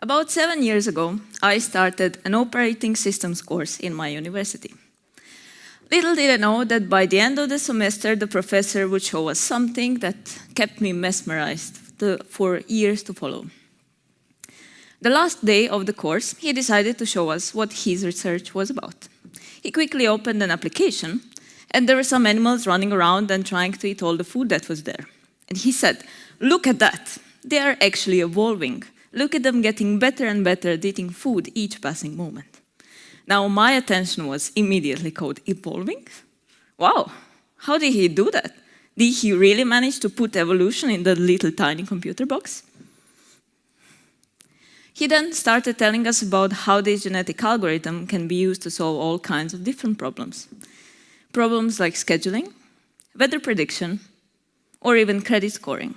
About 7 years ago, I started an operating systems course in my university. Little did I know that by the end of the semester, the professor would show us something that kept me mesmerized for years to follow. The last day of the course, he decided to show us what his research was about. He quickly opened an application, and there were some animals running around and trying to eat all the food that was there. And he said, "Look at that. They are actually evolving. Look at them getting better and better at eating food each passing moment." Now, my attention was immediately called evolving. Wow, how did he do that? Did he really manage to put evolution in the little tiny computer box? He then started telling us about how this genetic algorithm can be used to solve all kinds of different problems. Problems like scheduling, weather prediction, or even credit scoring.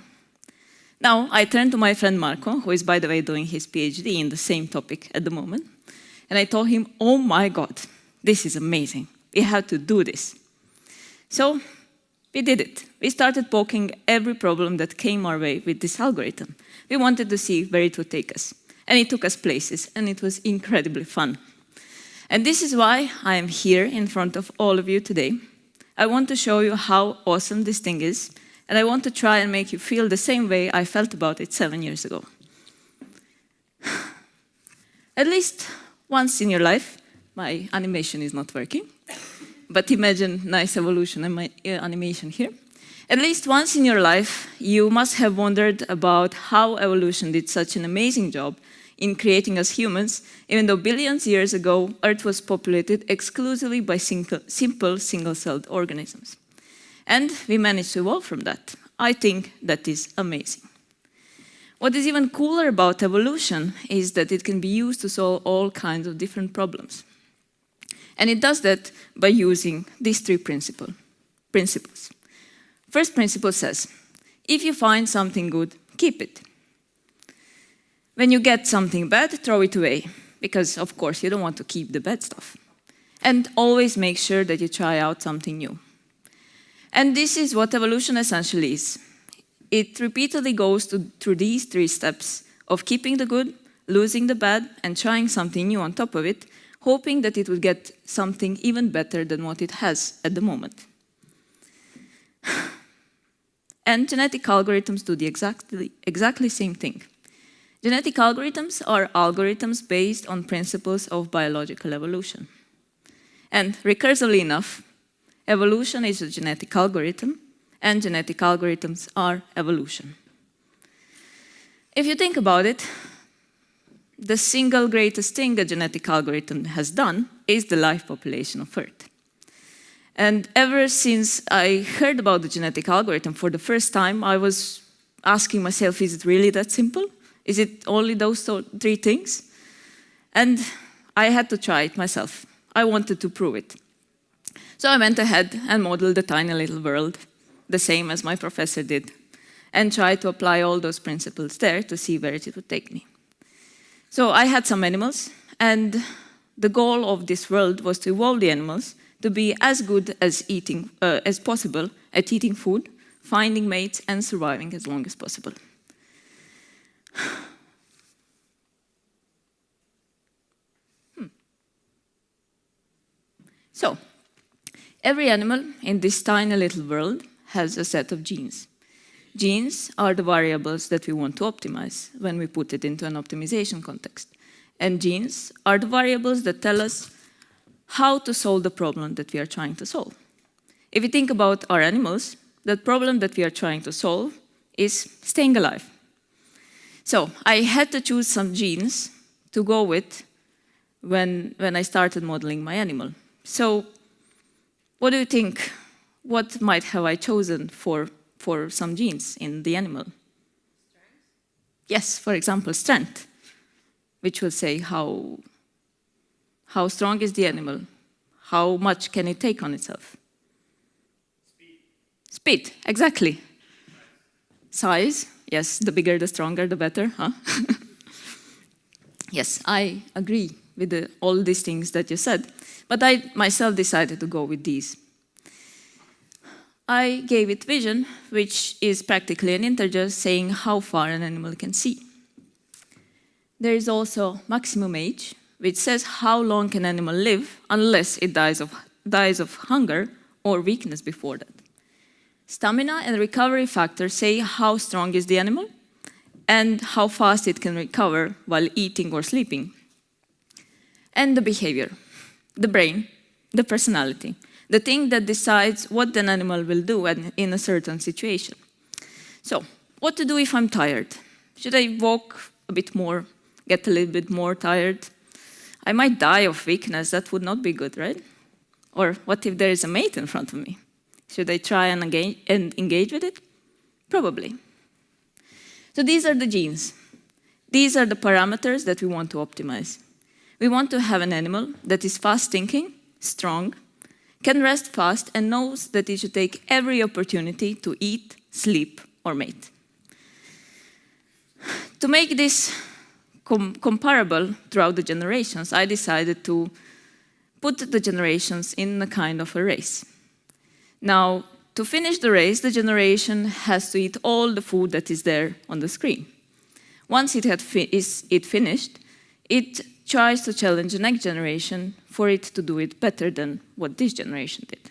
Now, I turned to my friend Marco, who is, by the way, doing his PhD in the same topic at the moment, and I told him, "Oh my God, this is amazing. We have to do this." So, we did it. We started poking every problem that came our way with this algorithm. We wanted to see where it would take us. And it took us places, and it was incredibly fun. And this is why I am here in front of all of you today. I want to show you how awesome this thing is, and I want to try and make you feel the same way I felt about it 7 years ago. At least once in your life, my animation is not working, but imagine nice evolution and my animation here. At least once in your life, you must have wondered about how evolution did such an amazing job in creating us humans, even though billions of years ago, Earth was populated exclusively by simple single-celled organisms. And we managed to evolve from that. I think that is amazing. What is even cooler about evolution is that it can be used to solve all kinds of different problems. And it does that by using these three principles. First principle says, if you find something good, keep it. When you get something bad, throw it away, because of course you don't want to keep the bad stuff. And always make sure that you try out something new. And this is what evolution essentially is. It repeatedly goes through these three steps of keeping the good, losing the bad, and trying something new on top of it, hoping that it would get something even better than what it has at the moment. And genetic algorithms do the exactly same thing. Genetic algorithms are algorithms based on principles of biological evolution. And recursively enough, evolution is a genetic algorithm, and genetic algorithms are evolution. If you think about it, the single greatest thing a genetic algorithm has done is the life population of Earth. And ever since I heard about the genetic algorithm for the first time, I was asking myself, is it really that simple? Is it only those three things? And I had to try it myself. I wanted to prove it. So I went ahead and modeled a tiny little world, the same as my professor did, and tried to apply all those principles there to see where it would take me. So I had some animals, and the goal of this world was to evolve the animals to be as good as possible at eating food, finding mates, and surviving as long as possible. So, every animal in this tiny little world has a set of genes. Genes are the variables that we want to optimize when we put it into an optimization context. And genes are the variables that tell us how to solve the problem that we are trying to solve. If you think about our animals, the problem that we are trying to solve is staying alive. So I had to choose some genes to go with when I started modeling my animal. So what do you think? What might have I chosen for some genes in the animal? Strength? Yes, for example, strength, which will say how strong is the animal, how much can it take on itself. Speed, exactly. Size, yes, the bigger, the stronger, the better, huh? Yes, I agree with all these things that you said, but I myself decided to go with these. I gave it vision, which is practically an integer saying how far an animal can see. There is also maximum age, which says how long an animal live unless it dies of hunger or weakness before that. Stamina and recovery factors say how strong is the animal and how fast it can recover while eating or sleeping. And the behavior, the brain, the personality, the thing that decides what an animal will do in a certain situation. So, what to do if I'm tired? Should I walk a bit more, get a little bit more tired? I might die of weakness, that would not be good, right? Or what if there is a mate in front of me? Should I try and engage with it? Probably. So these are the genes. These are the parameters that we want to optimize. We want to have an animal that is fast thinking, strong, can rest fast, and knows that it should take every opportunity to eat, sleep, or mate. To make this comparable throughout the generations, I decided to put the generations in a kind of a race. Now, to finish the race, the generation has to eat all the food that is there on the screen. Once it finished, it tries to challenge the next generation for it to do it better than what this generation did.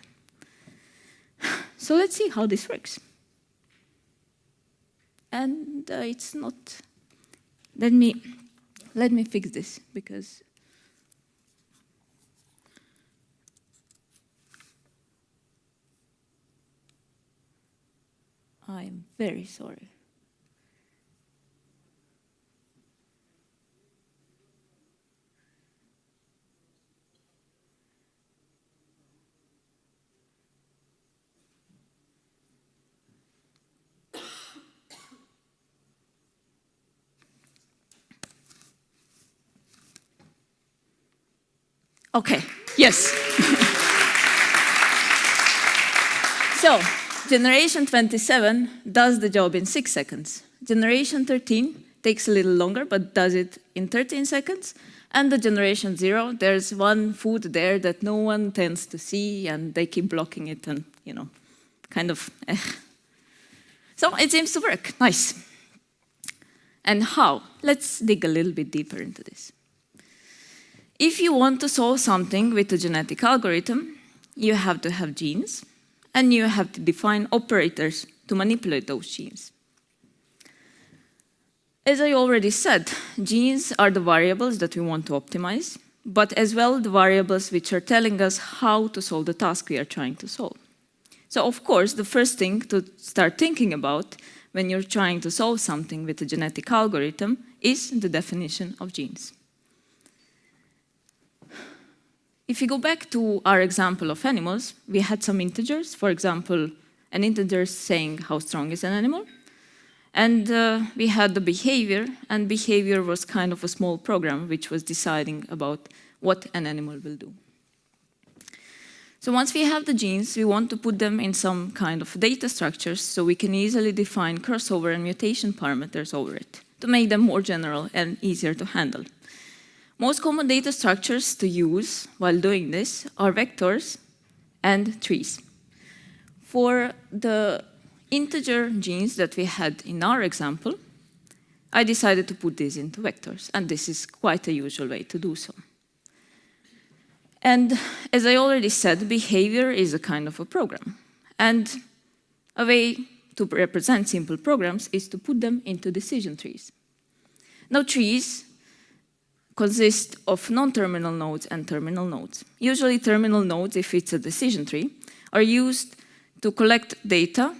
So let's see how this works. And it's not... Let me fix this, because I'm very sorry. Okay, yes. So, generation 27 does the job in 6 seconds. Generation 13 takes a little longer, but does it in 13 seconds. And the generation 0, there's one food there that no one tends to see, and they keep blocking it, and, kind of, So it seems to work. Nice. And how? Let's dig a little bit deeper into this. If you want to solve something with a genetic algorithm, you have to have genes, and you have to define operators to manipulate those genes. As I already said, genes are the variables that we want to optimize, but as well the variables which are telling us how to solve the task we are trying to solve. So of course, the first thing to start thinking about when you're trying to solve something with a genetic algorithm is the definition of genes. If you go back to our example of animals, we had some integers. For example, an integer saying how strong is an animal. And we had the behavior, and behavior was kind of a small program which was deciding about what an animal will do. So once we have the genes, we want to put them in some kind of data structures so we can easily define crossover and mutation parameters over it to make them more general and easier to handle. Most common data structures to use while doing this are vectors and trees. For the integer genes that we had in our example, I decided to put these into vectors, and this is quite a usual way to do so. And as I already said, behavior is a kind of a program. And a way to represent simple programs is to put them into decision trees. Now, trees consist of non-terminal nodes and terminal nodes. Usually terminal nodes, if it's a decision tree, are used to collect data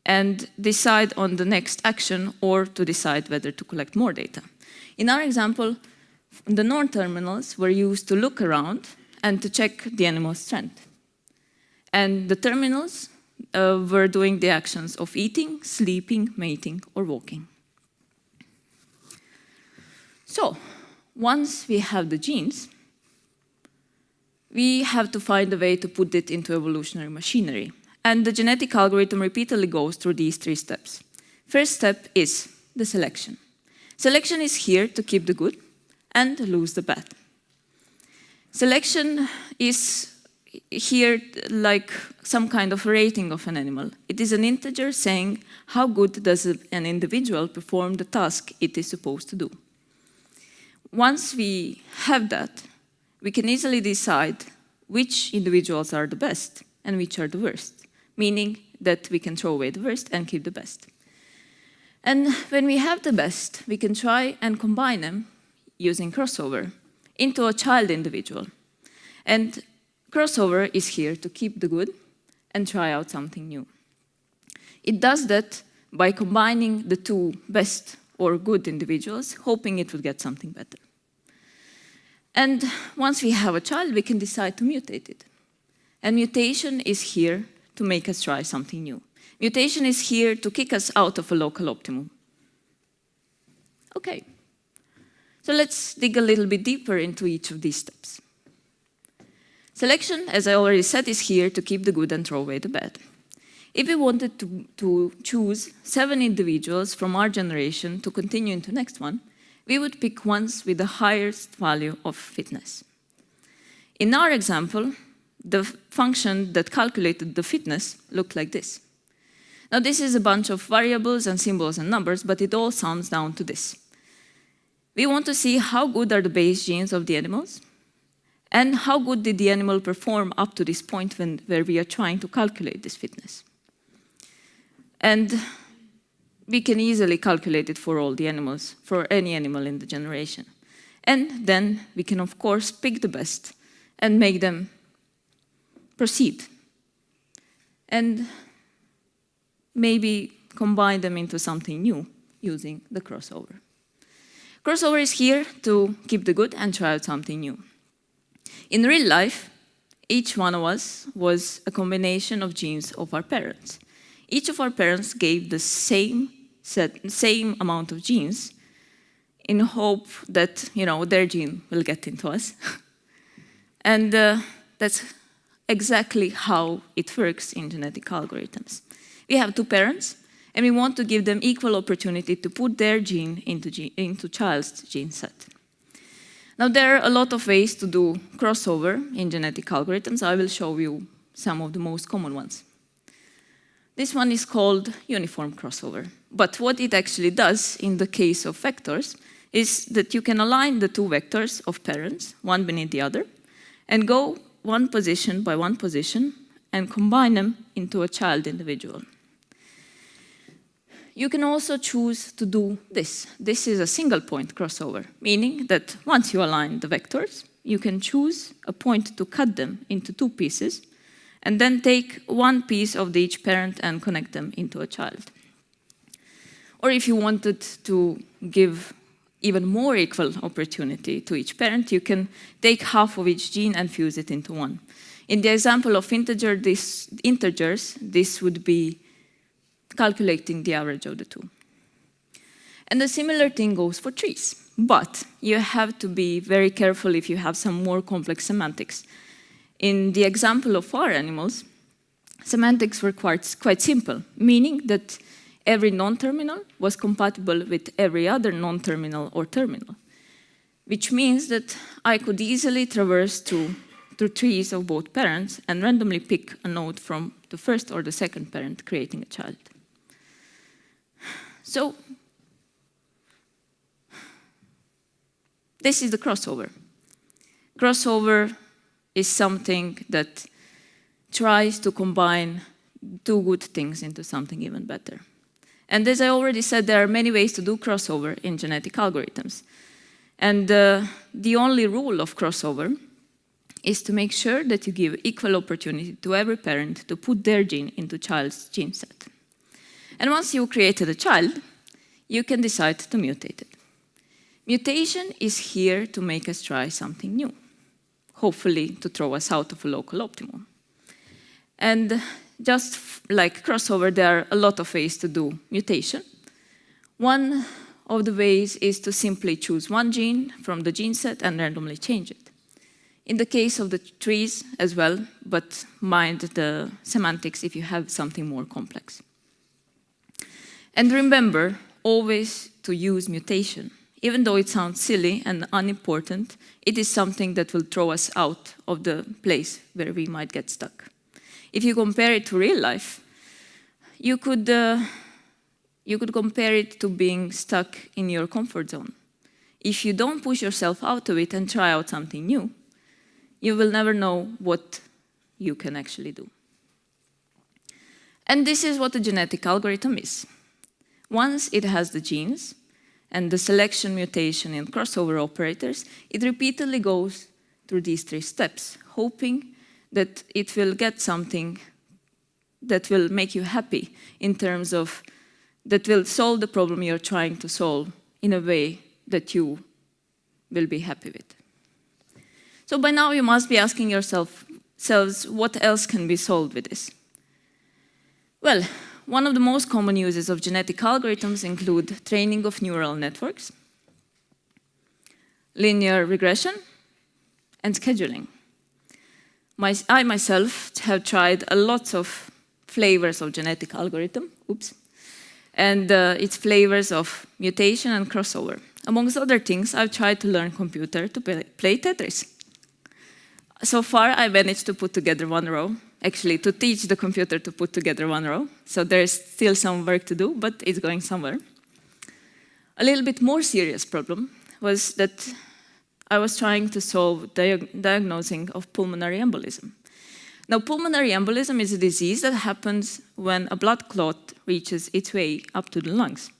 and decide on the next action or to decide whether to collect more data. In our example, the non-terminals were used to look around and to check the animal's strength. And the terminals were doing the actions of eating, sleeping, mating, or walking. So, once we have the genes, we have to find a way to put it into evolutionary machinery. And the genetic algorithm repeatedly goes through these 3 steps. First step is the selection. Selection is here to keep the good and lose the bad. Selection is here like some kind of rating of an animal. It is an integer saying how good does an individual perform the task it is supposed to do. once we have that, we can easily decide which individuals are the best and which are the worst, meaning that we can throw away the worst and keep the best. And when we have the best, we can try and combine them using crossover into a child individual. And crossover is here to keep the good and try out something new. It does that by combining the two best or good individuals, hoping it would get something better. And once we have a child, we can decide to mutate it. And mutation is here to make us try something new. Mutation is here to kick us out of a local optimum. Okay, so let's dig a little bit deeper into each of these steps. Selection, as I already said, is here to keep the good and throw away the bad. If we wanted to choose 7 individuals from our generation to continue into the next one, we would pick ones with the highest value of fitness. In our example, the function that calculated the fitness looked like this. Now, this is a bunch of variables and symbols and numbers, but it all sums down to this. We want to see how good are the base genes of the animals, and how good did the animal perform up to this point where we are trying to calculate this fitness. And we can easily calculate it for all the animals, for any animal in the generation. And then we can, of course, pick the best and make them proceed. And maybe combine them into something new using the crossover. Crossover is here to keep the good and try out something new. In real life, each one of us was a combination of genes of our parents. Each of our parents gave the same amount of genes in hope that, their gene will get into us. And that's exactly how it works in genetic algorithms. We have 2 parents, and we want to give them equal opportunity to put their gene into child's gene set. Now, there are a lot of ways to do crossover in genetic algorithms. I will show you some of the most common ones. This one is called uniform crossover. But what it actually does in the case of vectors is that you can align the 2 vectors of parents, one beneath the other, and go one position by one position and combine them into a child individual. You can also choose to do this. This is a single point crossover, meaning that once you align the vectors, you can choose a point to cut them into 2 pieces, and then take one piece of each parent and connect them into a child. Or if you wanted to give even more equal opportunity to each parent, you can take half of each gene and fuse it into one. In the example of integers, this would be calculating the average of the 2. And a similar thing goes for trees. But you have to be very careful if you have some more complex semantics. In the example of our animals, semantics were quite simple, meaning that every non-terminal was compatible with every other non-terminal or terminal, which means that I could easily traverse through trees of both parents and randomly pick a node from the first or the second parent, creating a child. So, this is the crossover. Crossover is something that tries to combine 2 good things into something even better. And as I already said, there are many ways to do crossover in genetic algorithms. And the only rule of crossover is to make sure that you give equal opportunity to every parent to put their gene into child's gene set. And once you've created a child, you can decide to mutate it. Mutation is here to make us try something new, hopefully to throw us out of a local optimum. And just like crossover, there are a lot of ways to do mutation. One of the ways is to simply choose one gene from the gene set and randomly change it. In the case of the trees as well, but mind the semantics if you have something more complex. And remember always to use mutation. Even though it sounds silly and unimportant, it is something that will throw us out of the place where we might get stuck. If you compare it to real life, you could compare it to being stuck in your comfort zone. if you don't push yourself out of it and try out something new, you will never know what you can actually do. And this is what a genetic algorithm is. Once it has the genes and the selection, mutation, and crossover operators, it repeatedly goes through these 3 steps, hoping that it will get something that will make you happy in terms of, that will solve the problem you're trying to solve in a way that you will be happy with. So by now you must be asking yourselves, what else can be solved with this? Well, one of the most common uses of genetic algorithms include training of neural networks, linear regression, and scheduling. I myself have tried a lot of flavors of genetic algorithm, and its flavors of mutation and crossover. Amongst other things, I've tried to learn computer to play Tetris. So far, I managed to put together 1 row, actually to teach the computer to put together 1 row. So there's still some work to do, but it's going somewhere. A little bit more serious problem was that I was trying to solve diagnosing of pulmonary embolism. Now, pulmonary embolism is a disease that happens when a blood clot reaches its way up to the lungs.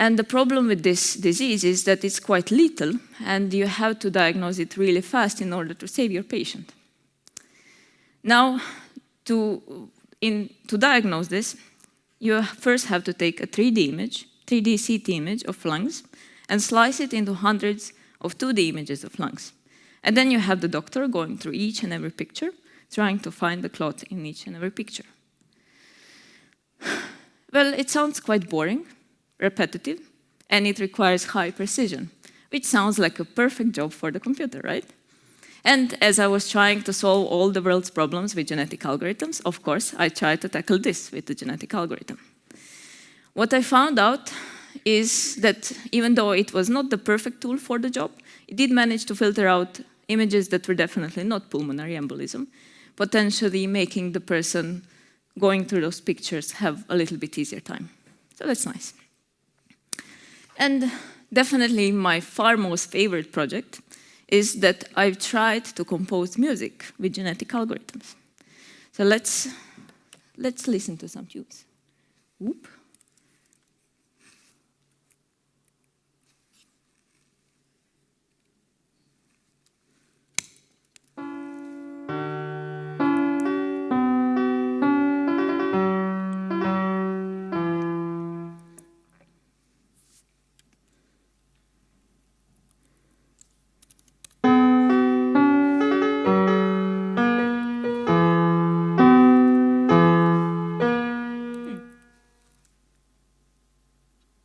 And the problem with this disease is that it's quite lethal, and you have to diagnose it really fast in order to save your patient. Now, to diagnose this, you first have to take a 3D CT image of lungs, and slice it into hundreds of 2D images of lungs. And then you have the doctor going through each and every picture, trying to find the clot in each and every picture. Well, it sounds quite boring, repetitive, and it requires high precision, which sounds like a perfect job for the computer, right? And as I was trying to solve all the world's problems with genetic algorithms, of course, I tried to tackle this with the genetic algorithm. What I found out is that even though it was not the perfect tool for the job, it did manage to filter out images that were definitely not pulmonary embolism, potentially making the person going through those pictures have a little bit easier time. So that's nice. And definitely my far most favorite project is that I've tried to compose music with genetic algorithms. So let's listen to some tunes. Whoop.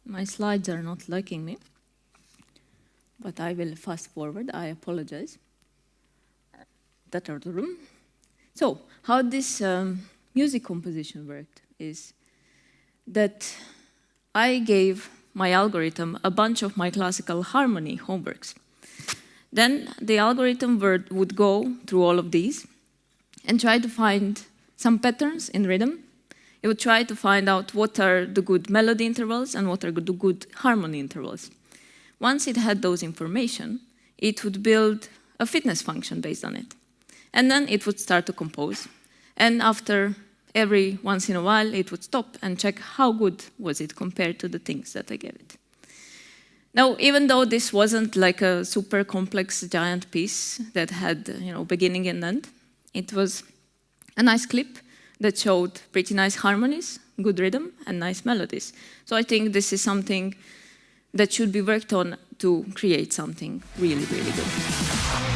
My slides are not liking me, but I will fast forward. I apologize. That are the room. So, how this music composition worked is that I gave my algorithm a bunch of my classical harmony homeworks. Then the algorithm would go through all of these and try to find some patterns in rhythm. It would try to find out what are the good melody intervals and what are the good harmony intervals. Once it had those information, it would build a fitness function based on it. And then it would start to compose. And after every once in a while, it would stop and check how good was it compared to the things that I gave it. Now, even though this wasn't like a super complex giant piece that had, beginning and end, it was a nice clip that showed pretty nice harmonies, good rhythm, and nice melodies. So I think this is something that should be worked on to create something really, really good.